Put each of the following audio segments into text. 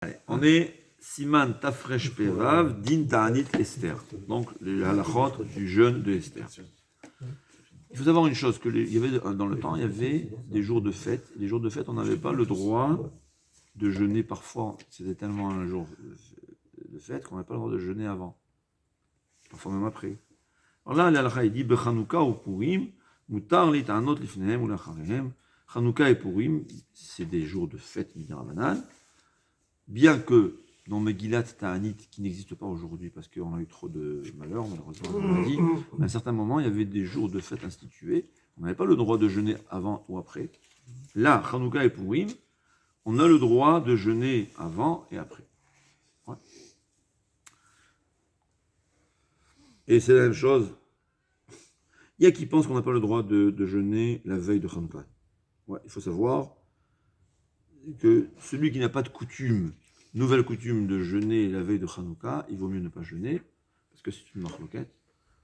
Allez, on est Siman Tafresh Pevav, Din Ta'anit Esther. Donc, les halachot du jeûne de Esther. Il faut savoir une chose, il y avait, dans le temps, il y avait des jours de fête. Les jours de fête, on n'avait pas le droit de jeûner parfois. C'était tellement un jour de fête qu'on n'avait pas le droit de jeûner avant. Parfois même après. Alors là, l'halakha, il dit, Bechanouka ou Purim, Mutar li ta'anot lifnehem ou lacharehem. Chanouka et Purim, c'est des jours de fête midrabanan. Bien que dans Megillat Ta'anit, qui n'existe pas aujourd'hui parce qu'on a eu trop de malheurs, malheureusement, on l'a dit, à un certain moment, il y avait des jours de fête institués. On n'avait pas le droit de jeûner avant ou après. Là, Chanouka et Purim, on a le droit de jeûner avant et après. Ouais. Et c'est la même chose. Il y a qui pensent qu'on n'a pas le droit de jeûner la veille de Chanouka. Ouais, il faut savoir que celui qui n'a pas de coutume, nouvelle coutume de jeûner la veille de Hanouka, il vaut mieux ne pas jeûner, parce que c'est une marloquette.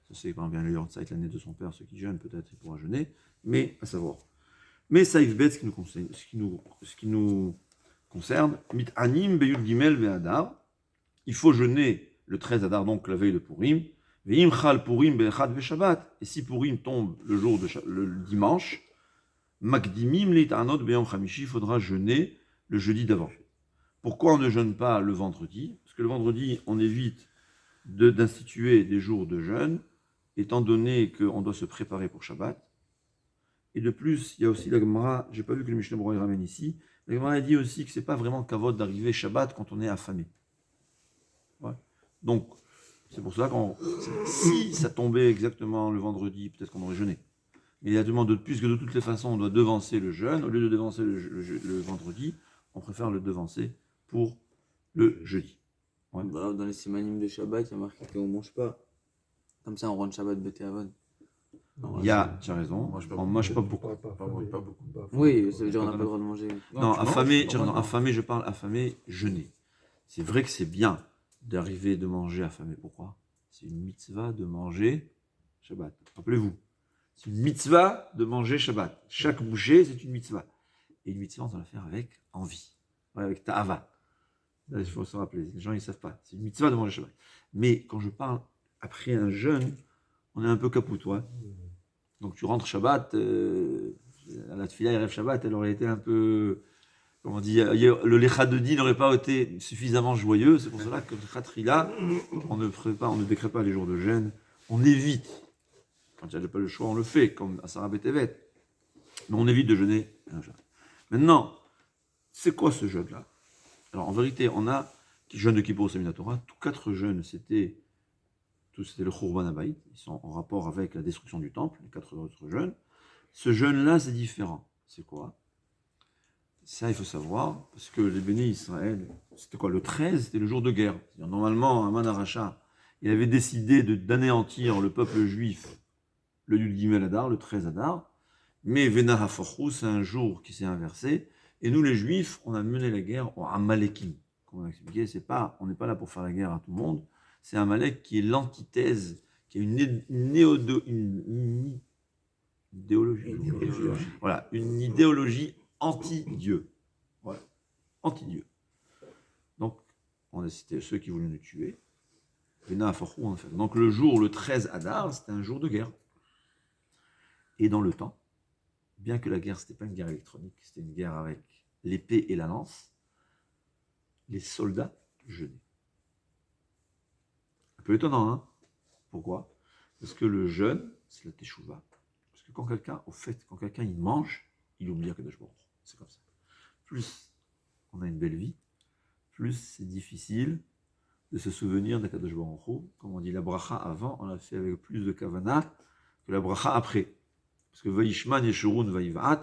Ça c'est par exemple bien le Yortzeit, l'année de son père, ceux qui jeûnent peut-être il pourra jeûner, mais à savoir. Mais Saïf Bet, ce qui nous concerne, Mit Anim Beyud Gimel Ve'adar, il faut jeûner le 13 Adar, donc la veille de Purim, Ve'im Chal Purim Be'echad Ve'Shabbat, et si Purim tombe le jour de le dimanche, Makdimim Litanot Beyom Chamishi, il faudra jeûner le jeudi d'avant. Pourquoi on ne jeûne pas le vendredi? Parce que le vendredi, on évite d'instituer des jours de jeûne, étant donné qu'on doit se préparer pour Shabbat. Et de plus, il y a aussi la Gemara, j'ai pas vu que le Mishnah Berurah ramène ici, la Gemara dit aussi que c'est pas vraiment kavod d'arriver Shabbat quand on est affamé. Ouais. Donc, c'est pour cela si ça tombait exactement le vendredi, peut-être qu'on aurait jeûné. Mais il y a puisque de toutes les façons on doit devancer le jeûne, au lieu de devancer le vendredi, on préfère le devancer pour le jeudi. Ouais. Bah, dans les simanim de Shabbat, il y a marqué qu'on ne mange pas. Comme ça, on rend Shabbat Bete Avon. Tu as raison, on ne mange pas beaucoup. Oui, ça veut dire qu'on n'a pas le droit de manger. Non, affamé, je parle affamé, jeûner. C'est vrai que c'est bien d'arriver de manger affamé. Pourquoi? C'est une mitzvah de manger Shabbat. Rappelez-vous, c'est une mitzvah de manger Shabbat. Chaque bouchée, c'est une mitzvah. Et une mitzvah, on doit la faire avec envie, avec ta'ava. Il faut se rappeler, les gens ils ne savent pas. C'est une mitzvah de manger Shabbat. Mais quand je parle après un jeûne, on est un peu capoute. Donc tu rentres Shabbat, à la tefila, Erev Shabbat, elle aurait été un peu, comment on dit, le lechadodi n'aurait pas été suffisamment joyeux. C'est pour cela que le khatrila, on ne décrète pas les jours de jeûne, on évite. Quand il n'y a pas le choix, on le fait, comme à Sarah Betevet. Mais on évite de jeûner un jeûne. Maintenant, c'est quoi ce jeûne-là? Alors en vérité, on a jeûne de Kippour, c'est Minatora. Tous 4 jeûnes, c'était le Khurban Abayit. Ils sont en rapport avec la destruction du temple, les 4 autres jeûnes. Ce jeûne-là, c'est différent. C'est quoi? Ça, il faut savoir, parce que les bénis Israël, c'était quoi? Le 13, c'était le jour de guerre. C'est-à-dire, normalement, Aman Aracha, il avait décidé d'anéantir le peuple juif le Yud Gimel Adar, le 13 Adar. Mais Vena HaForchou, c'est un jour qui s'est inversé. Et nous, les Juifs, on a mené la guerre aux Amalekim. Comme on a expliqué, on n'est pas là pour faire la guerre à tout le monde. C'est Amalek qui est l'antithèse, qui a une idéologie. Voilà, une idéologie anti-Dieu. Voilà, anti-Dieu. Donc, on a cité ceux qui voulaient nous tuer. Vena HaForchou, en fait. Donc, le 13 Adar, c'était un jour de guerre. Et dans le temps, bien que la guerre, c'était pas une guerre électronique, c'était une guerre avec l'épée et la lance, les soldats jeûnaient. Un peu étonnant, hein? Pourquoi? Parce que le jeûne, c'est la teshuva. Parce que quand quelqu'un il mange, il oublie Akadosh Baruch Hu. C'est comme ça. Plus on a une belle vie, plus c'est difficile de se souvenir d'Akadosh Baruch Hu. Comme on dit la bracha avant, on l'a fait avec plus de kavana que la bracha après. Parce que Vaishman Yeshurun Vaivat,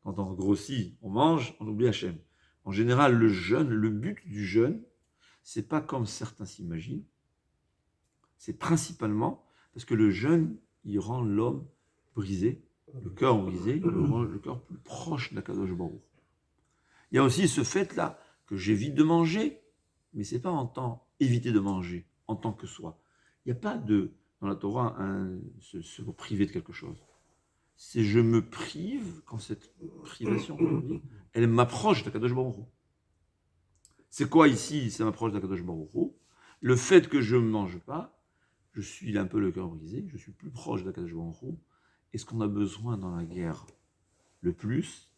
quand on grossit, on mange, on oublie Hachem. En général, le jeûne, le but du jeûne, c'est pas comme certains s'imaginent. C'est principalement parce que le jeûne, il rend l'homme brisé, le cœur brisé, il rend le cœur plus proche d'Akadosh Baruch. Il y a aussi ce fait-là que j'évite de manger, mais c'est pas en tant éviter de manger, en tant que soi. Il n'y a pas dans la Torah se priver de quelque chose. C'est je me prive quand cette privation, elle m'approche d'Akadosh Baruch Hu. C'est quoi ici? Ça m'approche d'Akadosh Baruch Hu. Le fait que je ne mange pas, je suis un peu le cœur brisé, je suis plus proche d'Akadosh Baruch Hu. Et ce qu'on a besoin dans la guerre le plus,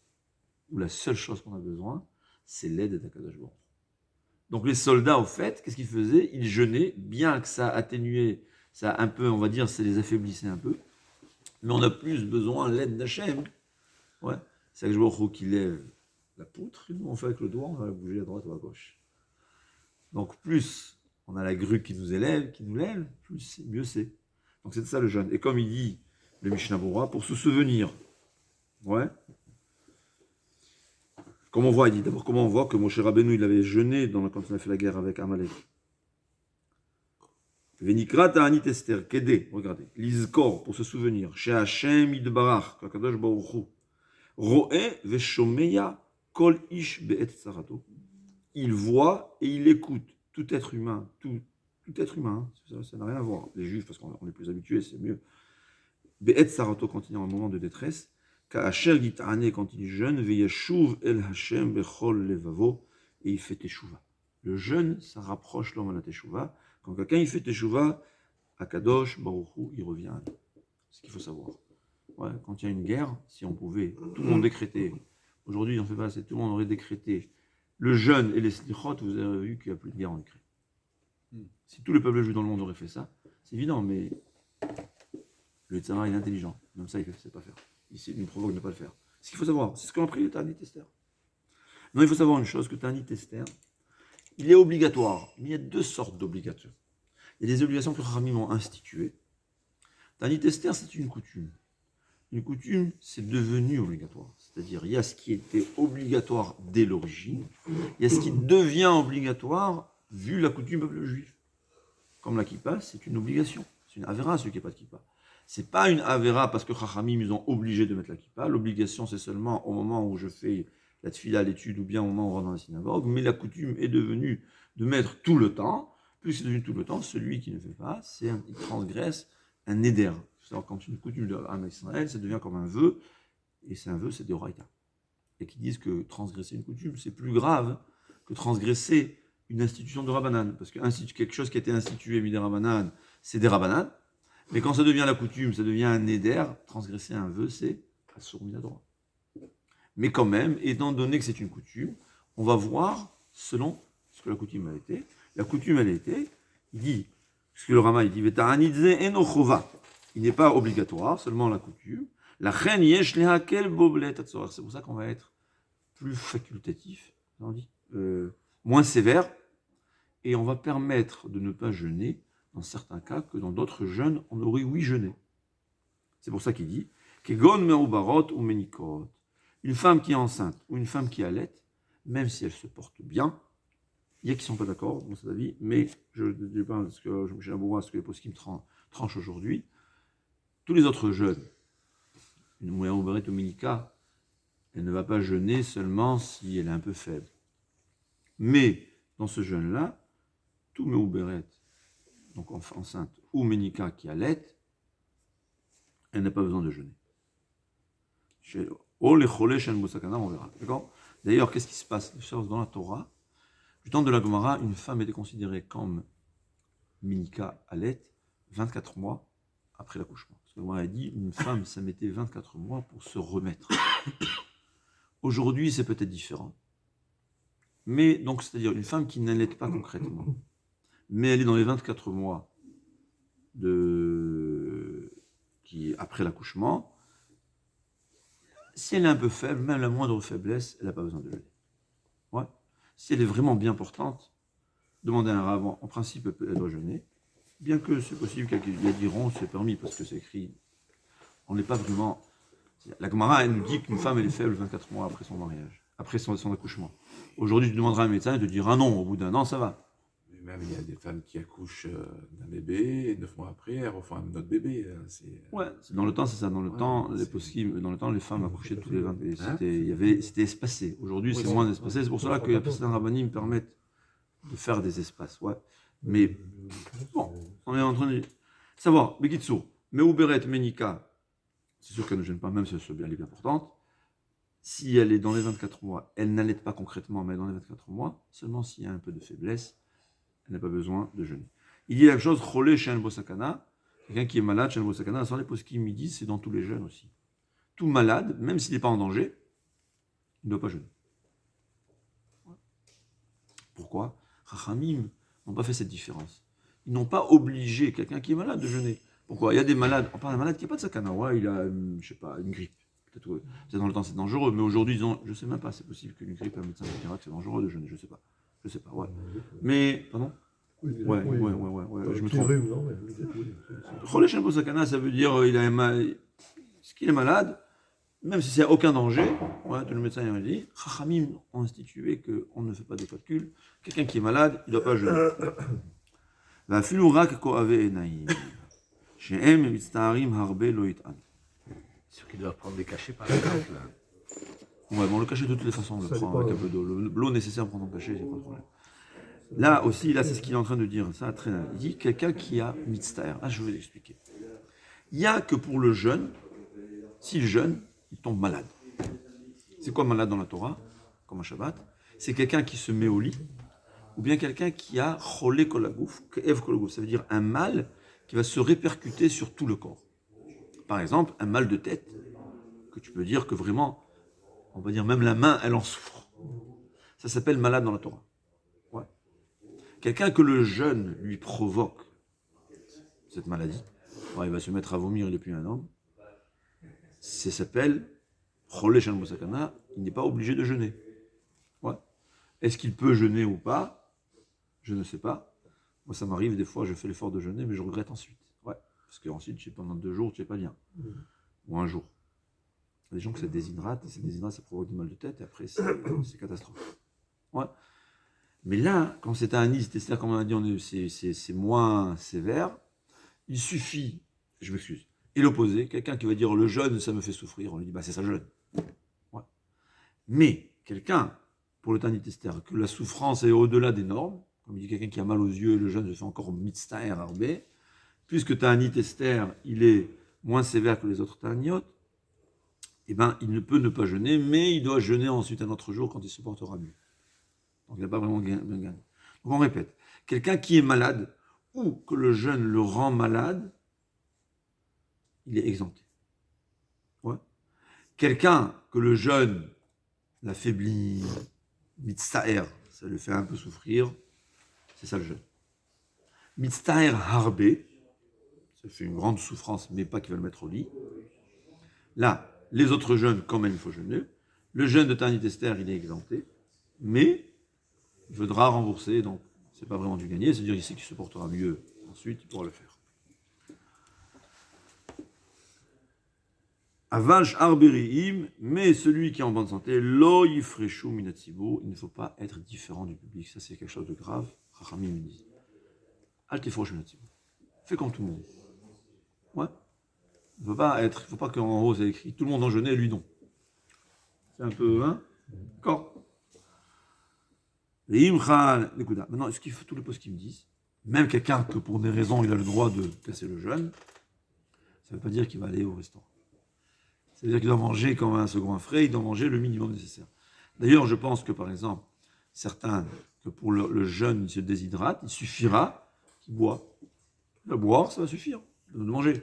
ou la seule chose qu'on a besoin, c'est l'aide d'Akadosh Baruch Hu. Donc les soldats, au fait, qu'est-ce qu'ils faisaient? Ils jeûnaient, bien que ça atténuait, ça un peu, on va dire, ça les affaiblissait un peu. Mais on a plus besoin de l'aide d'Hachem. Ouais. C'est Akadosh Baruch Hu qui lève la poutre, et nous on fait avec le doigt, on va la bouger à droite ou à gauche. Donc plus on a la grue qui nous élève, qui nous lève, plus mieux c'est. Donc c'est ça le jeûne. Et comme il dit le Mishnah Berurah, pour se souvenir. Ouais. Comme on voit, il dit d'abord comment on voit que Moshe Rabbeinu il avait jeûné quand il a fait la guerre avec Amalek. Venikra ta'anit Esther, Kedé, regardez, l'izkor, pour se souvenir, chez Hashem idbarach, Kakadosh Baruch Hu, ro'e veshomeya kol ish be'et tzarato. Il voit et il écoute tout être humain, tout être humain, ça n'a rien à voir. Les juifs, parce qu'on est plus habitués, c'est mieux. Be'et tzarato, quand il est en moment de détresse, Ka'asher git'ane, quand il jeûne, ve'yeshuv el Hashem bechol levavo, et il fait teshuva. Le jeûne, ça rapproche l'homme à la teshuva. Quand quelqu'un il fait teshuva, Akadosh Baruch Hu, il revient à nous. C'est ce qu'il faut savoir. Ouais, quand il y a une guerre, si on pouvait, tout le monde décréter. Aujourd'hui, on ne fait pas assez, tout le monde aurait décrété le jeûne et les slichot, vous avez vu qu'il n'y a plus de guerre en Ukraine. Si tout le peuple juif dans le monde aurait fait ça, c'est évident, mais le Tzara est intelligent. Même ça, il ne sait pas faire. Il nous provoque de ne pas le faire. Ce qu'il faut savoir, c'est ce qu'on a appris le Ta'anit Esther. Non, il faut savoir une chose, que Ta'anit Esther, il est obligatoire, mais il y a deux sortes d'obligations. Il y a des obligations que Chachamim ont instituées. Ta'anit Esther, c'est une coutume. Une coutume, c'est devenu obligatoire. C'est-à-dire, il y a ce qui était obligatoire dès l'origine, il y a ce qui devient obligatoire vu la coutume du peuple juif. Comme la kippa, c'est une obligation. C'est une avéra, celui qui n'est pas de kippa. C'est pas une avéra parce que Chachamim nous ont obligés de mettre la kippa. L'obligation, c'est seulement au moment où je fais la tfila, l'étude, ou bien au moment où on rentre dans la synagogue. Mais la coutume est devenue de mettre tout le temps. Plus c'est devenu tout le temps, celui qui ne fait pas, il transgresse un neder. C'est-à-dire quand une coutume de Am Israël, ça devient comme un vœu, et c'est un vœu, c'est des oraïta. Et qui disent que transgresser une coutume, c'est plus grave que transgresser une institution de Rabbanan. Parce que quelque chose qui a été institué, mis des Rabbanan, c'est des Rabbanan. Mais quand ça devient la coutume, ça devient un neder, transgresser un vœu, c'est Asur Minadora. Mais quand même, étant donné que c'est une coutume, on va voir selon ce que la coutume a été. La coutume, elle a été, il dit, ce que le Rama, il dit, Veta'anidze enochova. Il n'est pas obligatoire, seulement la coutume. La reine yesh lehakel boblet atzorach. C'est pour ça qu'on va être plus facultatif, on dit, moins sévère, et on va permettre de ne pas jeûner dans certains cas que dans d'autres jeûnes, on aurait oui jeûné. C'est pour ça qu'il dit Kegon meubarot ou menikot. Une femme qui est enceinte ou une femme qui allait, même si elle se porte bien, il y a qui ne sont pas d'accord dans cet avis, mais je parle de ce que j'ai un ce que les poskim tranchent aujourd'hui. Tous les autres jeûnes, une meubaret ou menika, elle ne va pas jeûner seulement si elle est un peu faible. Mais dans ce jeûne-là, tout meubaret, donc enceinte, ou menika qui allait, elle n'a pas besoin de jeûner. On verra. D'accord ? D'ailleurs, qu'est-ce qui se passe dans la Torah? Du temps de la Gemara, une femme était considérée comme Minika Alet 24 mois après l'accouchement. Parce que la Gemara a dit une femme, ça mettait 24 mois pour se remettre. Aujourd'hui, c'est peut-être différent. Mais, donc, c'est-à-dire une femme qui n'allait pas concrètement, mais elle est dans les 24 mois après l'accouchement. Si elle est un peu faible, même la moindre faiblesse, elle n'a pas besoin de jeûner. Ouais. Si elle est vraiment bien portante, demandez à un rabbin, en principe, elle doit jeûner. Bien que c'est possible qu'il y a diront, c'est permis, parce que c'est écrit. On n'est pas vraiment. La Gemara, elle nous dit qu'une femme, elle est faible 24 mois après son mariage, après son accouchement. Aujourd'hui, tu demanderas à un médecin, il te dira non, au bout d'un an, ça va. Mais même, il y a des femmes qui accouchent d'un bébé, et 9 mois après, elles refont un autre bébé. Ouais, dans le temps, c'est ça. Dans le temps, les femmes accouchaient tous les 20. C'était espacé. Aujourd'hui, c'est moins espacé. C'est pour cela que certains rabbinim permettent de faire des espaces. Ouais. Mais bon, on est en train de savoir. Bekitsu, Meuberet Menika, c'est sûr qu'elle ne gêne pas, même si elle est bien importante. si elle est dans les 24 mois, elle n'allait pas concrètement, mais dans les 24 mois, seulement s'il y a un peu de faiblesse, elle n'a pas besoin de jeûner. Il dit la même chose, Cholé Shen Bosakana, quelqu'un qui est malade, Shen Bosakana, sans les poskim, ils disent, c'est dans tous les jeûnes aussi. Tout malade, même s'il n'est pas en danger, il ne doit pas jeûner. Pourquoi? Chachamim n'ont pas fait cette différence. Ils n'ont pas obligé quelqu'un qui est malade de jeûner. Pourquoi? Il y a des malades, on parle d'un malade qui n'a pas de sakana, ouais, il a, je sais pas, une grippe. Peut-être dans le temps c'est dangereux, mais aujourd'hui, je ne sais même pas, c'est possible qu'une grippe, un médecin me dira que c'est dangereux de jeûner, je sais pas, ouais. Mais, pardon? Ouais, je me trompe. Cholé Shen Bosakana, ça veut dire, il a un mal, ce qu'il est malade, même si c'est aucun danger, ouais, le médecin il m'a dit, Chachamim ont institué qu'on ne fait pas de calcul. Quelqu'un qui est malade, il ne doit pas jeûner. Va filourak koave enaim. Shehem mitztaharim harbe lo it'an. Ceux qui doivent prendre des cachets par exemple. Ouais, bon, le cachet de toutes les façons, on le prend avec un peu d'eau. L'eau nécessaire pour prendre ton cachet, il n'y a pas de problème. Là aussi, là c'est ce qu'il est en train de dire, ça très bien. Il dit quelqu'un qui a mitztaher. Ah, je vais vous expliquer. Il n'y a que pour le jeûne, s'il jeûne, il tombe malade. C'est quoi malade dans la Torah, comme un Shabbat? C'est quelqu'un qui se met au lit, ou bien quelqu'un qui a cholé kolagouf, ke'ev kolagouf, ça veut dire un mal qui va se répercuter sur tout le corps. Par exemple, un mal de tête, que tu peux dire que vraiment, on va dire même la main, elle en souffre. Ça s'appelle malade dans la Torah. Ouais. Quelqu'un que le jeûne lui provoque cette maladie, ouais, il va se mettre à vomir depuis un homme, ça s'appelle Cholé Shen Bosakana, il n'est pas obligé de jeûner. Ouais. Est-ce qu'il peut jeûner ou pas? Je ne sais pas. Moi, ça m'arrive, des fois, je fais l'effort de jeûner, mais je regrette ensuite. Ouais. Parce qu'ensuite, pendant 2 jours, tu n'es pas bien. Ou un jour. Il y a des gens que ça déshydrate, et ça déshydrate, ça provoque du mal de tête, et après, c'est catastrophe. Ouais. Mais là, quand c'est un anis, c'est-à-dire, comme on a dit, c'est moins sévère, il suffit, je m'excuse, et l'opposé, quelqu'un qui va dire le jeûne, ça me fait souffrir, on lui dit, bah c'est ça le jeûne. Ouais. Mais quelqu'un, pour le Tanit Esther, que la souffrance est au-delà des normes, comme il dit quelqu'un qui a mal aux yeux, le jeûne se fait encore mitztaher arbé, puisque Tanit Esther, il est moins sévère que les autres Taniyot, eh ben, il ne peut ne pas jeûner, mais il doit jeûner ensuite un autre jour quand il se portera mieux. Donc il n'a pas vraiment gagné. Donc on répète, quelqu'un qui est malade, ou que le jeûne le rend malade, il est exempté. Ouais. Quelqu'un que le jeûne l'affaiblit, mitztaher, ça le fait un peu souffrir, c'est ça le jeûne. Mitztaher harbé, ça fait une grande souffrance, mais pas qu'il va le mettre au lit. Là, les autres jeûnes, quand même, il faut jeûner. Le jeûne de Tanit Esther, il est exempté, mais il faudra rembourser, donc c'est pas vraiment du gagné, c'est-à-dire ici qu'il se portera mieux, ensuite il pourra le faire. Avanch arberiim, mais celui qui est en bonne santé, lo yifreshu minatsibo, il ne faut pas être différent du public, ça c'est quelque chose de grave. Chachamim me dit, al tifrosh minatsibo, fais comme tout le monde. Ouais. Il ne faut pas qu'en haut c'est écrit tout le monde en jeûnait, lui non. C'est un peu, hein? D'accord. Maintenant, ce qu'il faut tous les postes qui me disent, même quelqu'un que pour des raisons il a le droit de casser le jeûne, ça ne veut pas dire qu'il va aller au restaurant. C'est-à-dire qu'il doit manger comme un second frais, il doit manger le minimum nécessaire. D'ailleurs, je pense que par exemple, certains, que pour le jeûne, il se déshydrate, il suffira qu'il boit. Le boire, ça va suffire de manger.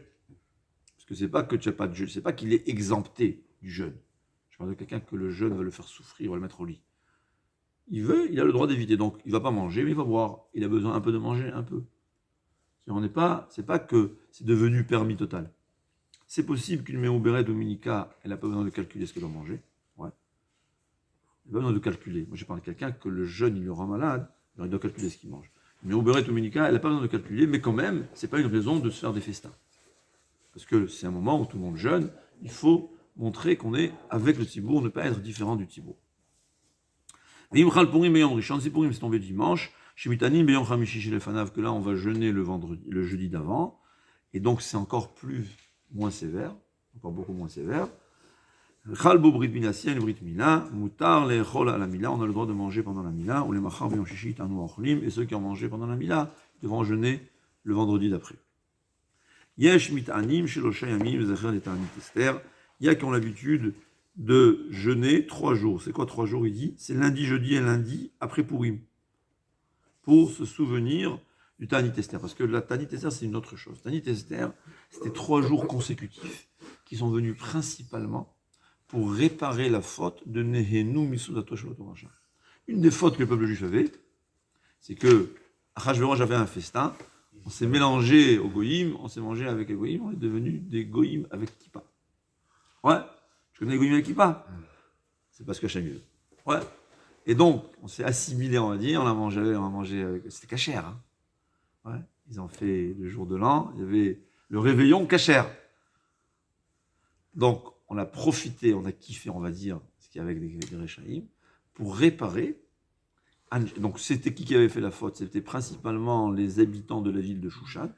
Parce que c'est pas que tu n'as pas de jeûne, c'est pas qu'il est exempté du jeûne. Je parle de quelqu'un que le jeûne va le faire souffrir, va le mettre au lit. Il a le droit d'éviter, donc il ne va pas manger, mais il va boire. Il a besoin un peu de manger, un peu. C'est pas que c'est devenu permis total. C'est possible qu'une méobérée dominica, elle n'a pas besoin de calculer ce qu'elle doit manger. Ouais. Elle n'a pas besoin de calculer. Moi, je parle de quelqu'un que le jeûne, il le rend malade, alors il doit calculer ce qu'il mange. Une méobérée dominica, elle n'a pas besoin de calculer, mais quand même, ce n'est pas une raison de se faire des festins. Parce que c'est un moment où tout le monde jeûne, il faut montrer qu'on est avec le tibour, ne pas être différent du tibour. Si Pourim c'est tombé dimanche, chez Mitanim, Beyom Chamishi chez les Fanav, que là on va jeûner le jeudi d'avant, et donc c'est encore moins sévère, encore beaucoup moins sévère. Chalbo Brit Mila, si il y a une Brit Mila, Moutar les Chol à la Mila, on a le droit de manger pendant la Mila, ou les Machar Beyom Shishi Tanu Ochlim, et ceux qui ont mangé pendant la Mila devront jeûner le vendredi d'après. Yesh Mitanim, chez l'Oshayamim, Zecher et Tanit Esther, il y a qui ont l'habitude de jeûner 3 jours. C'est quoi 3 jours? Il dit, c'est lundi, jeudi et lundi après Pourim. Pour se souvenir du Ta'anit Esther. Parce que la Ta'anit Esther, c'est une autre chose. Ta'anit Esther, c'était 3 jours consécutifs qui sont venus principalement pour réparer la faute de Nehenu Misudato Shaloto Racha. Une des fautes que le peuple juif avait, c'est que Achashverosh avait un festin, on s'est mélangé aux goïms, on s'est mangé avec les goïms, on est devenu des goïms avec kippa. Ouais, je connais les goïms avec kippa. C'est parce que Hachem veut. Ouais. Et donc, on s'est assimilé, on va dire, on a mangé avec. C'était cachère. Hein. Ouais. Ils ont fait le jour de l'an, il y avait le réveillon cachère. Donc, on a profité, on a kiffé, on va dire, ce qu'il y avait avec les Réchaïm, pour réparer. Donc, c'était qui avait fait la faute? C'était principalement les habitants de la ville de Shushan.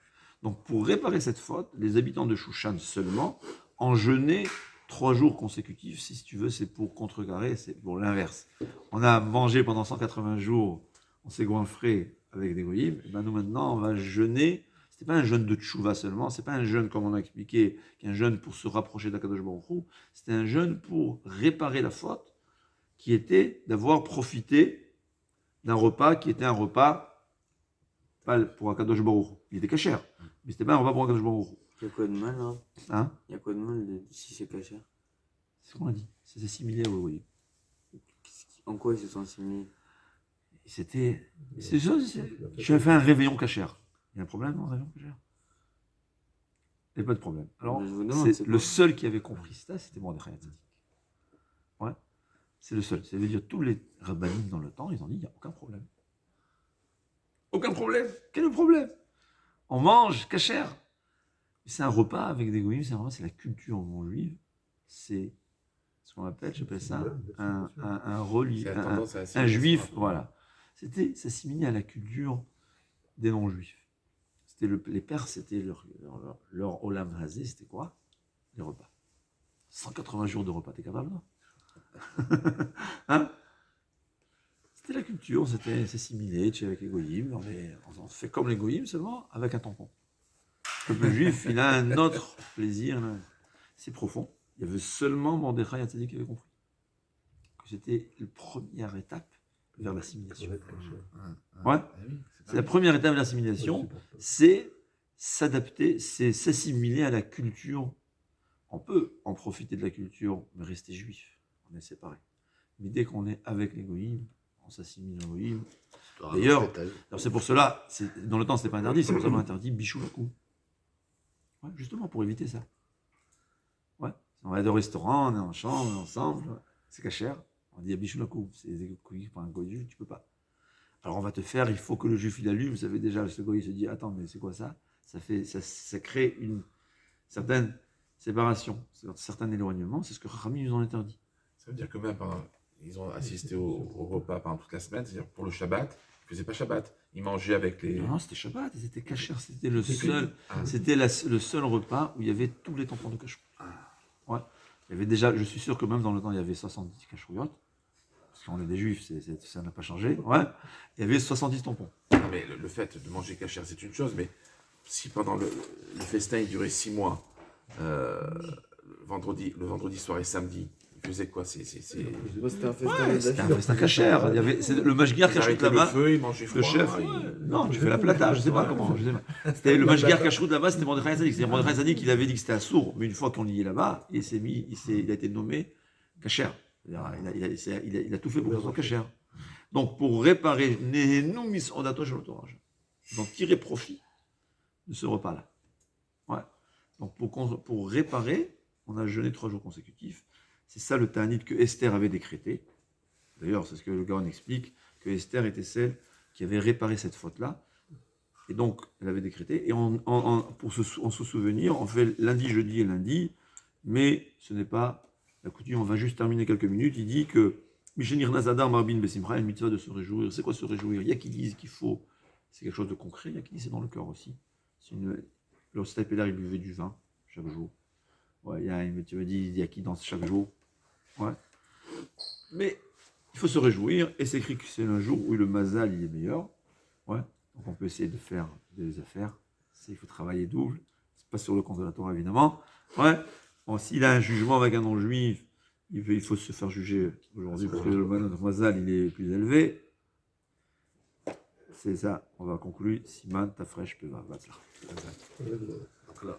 Donc, pour réparer cette faute, les habitants de Shushan seulement en jeûnaient 3 jours consécutifs. Si tu veux, c'est pour contrecarrer, c'est pour l'inverse. On a mangé pendant 180 jours, on s'est goinfré avec des goyim. Et ben nous, maintenant, on va jeûner. C'était pas un jeûne de tchouva seulement, c'est pas un jeûne, comme on a expliqué, qu'un jeûne pour se rapprocher d'Akadosh Baruch Hu. C'était un jeûne pour réparer la faute, qui était d'avoir profité d'un repas qui était un repas pas pour Akadosh Baruch Hu. Il était cachère, mais c'était pas un repas pour Akadosh Baruch Hu. Il y a quoi de mal, là? Hein? Il y a quoi de mal si c'est cachère? C'est ce qu'on a dit. C'est assimilé à oui. En quoi ils se sont assimilés? C'était. C'est ça, tu as fait un réveillon cachère. Il y a un problème dans le réveillon cachère? Il n'y a pas de problème. Alors, Je vous demande, c'est le seul qui avait compris ça, c'était Mordechai Hatzadik. Ouais. C'est le seul. Ça veut dire tous les rabbinim dans le temps, ils ont dit il n'y a aucun problème. Aucun problème. Quel est le problème? On mange cachère. C'est un repas avec des goïms, c'est la culture non juive. C'est ce qu'on appelle, j'appelle ça un juif, voilà. C'était s'assimiler à la culture des non-juifs. C'était les Perses, c'était leur olam hazé, c'était quoi? Les repas. 180 jours de repas, t'es capable, non? Hein? C'était la culture, c'était s'assimiler, tu es avec les goïms, on fait comme les goïms seulement avec un tampon. Le peuple juif, il a un autre plaisir, c'est profond. Il y avait seulement Mordechai Hatzadik qui avait compris que c'était la première étape vers l'assimilation. Ouais. C'est la première étape de l'assimilation, c'est s'adapter, c'est s'assimiler à la culture. On peut en profiter de la culture, mais rester juif, on est séparés. Mais dès qu'on est avec les goïms, on s'assimile aux goïms. D'ailleurs, c'est pour cela, dans le temps, ce n'était pas interdit, c'est pour ça qu'on a interdit Bichou Lakou. Ouais, justement, pour éviter ça. Ouais. On va au restaurant, on est en chambre, on est ensemble, c'est cachère. On dit à Bichou Lakou, c'est des couilles pour un goy juif, tu peux pas. Alors on va te faire, il faut que le juif il allume, vous savez déjà, ce goy se dit, attends, mais c'est quoi ça? Ça crée une certaine séparation, un certain éloignement, c'est ce que Rami nous en interdit. Ça veut dire que même pendant, ils ont assisté au repas pendant toute la semaine, c'est-à-dire pour le Shabbat, ils ne faisaient pas Shabbat, ils mangeaient avec les... Non, c'était Shabbat, c'était cachère, c'était le seul, c'était le seul repas où il y avait tous les tampons de cachou. Ouais. Il y avait déjà, je suis sûr que même dans le temps, il y avait 70 cachouillottes, parce qu'on est des juifs, ça n'a pas changé. Ouais. Il y avait 70 tampons. Non, mais le fait de manger cachère, c'est une chose, mais si pendant le festin, il durait 6 mois, le vendredi soir et samedi, ils faisaient quoi? C'était un C'était un festin cachère. Le mashgiar cacheroute là-bas. Le feu, ils mangeaient froid. Le chef. Non, tu fais la plata, je sais pas comment. C'était le mashgiar cacheroute là-bas, c'était Mordechai Hatzadik. C'est Mordechai Hatzadik qui avait dit que c'était assourd, mais une fois qu'on y est là-bas, il a été nommé cachère. Il a tout fait pour que ce soit cachère. Donc pour réparer, ils ont tiré profit de ce repas-là. Ouais. Donc pour réparer, on a jeûné 3 jours consécutifs. C'est ça le ta'anit que Esther avait décrété. D'ailleurs, c'est ce que le Gaon explique, que Esther était celle qui avait réparé cette faute-là. Et donc, elle avait décrété. Et pour se souvenir, on fait lundi, jeudi et lundi, mais ce n'est pas la coutume. On va juste terminer quelques minutes. Il dit que Mishenir Nazadar Marbin Besimra, une mitzvah de se réjouir. C'est quoi se réjouir? Il y a qui disent qu'il faut, c'est quelque chose de concret. Il y a qui disent c'est dans le cœur aussi. Le Stapélar, il buvait du vin chaque jour. Ouais, tu me dis, il y a qui danse chaque jour. Ouais. Mais il faut se réjouir, et c'est écrit que c'est un jour où le mazal il est meilleur. Ouais. Donc on peut essayer de faire des affaires. Il faut travailler double. C'est pas sur le compte de la Torah évidemment. Ouais. Bon, s'il a un jugement avec un non-juif, il faut se faire juger aujourd'hui parce que le Mazal il est plus élevé. C'est ça, on va conclure. Siman, ta fraîche, Peva, Vatla. Donc là,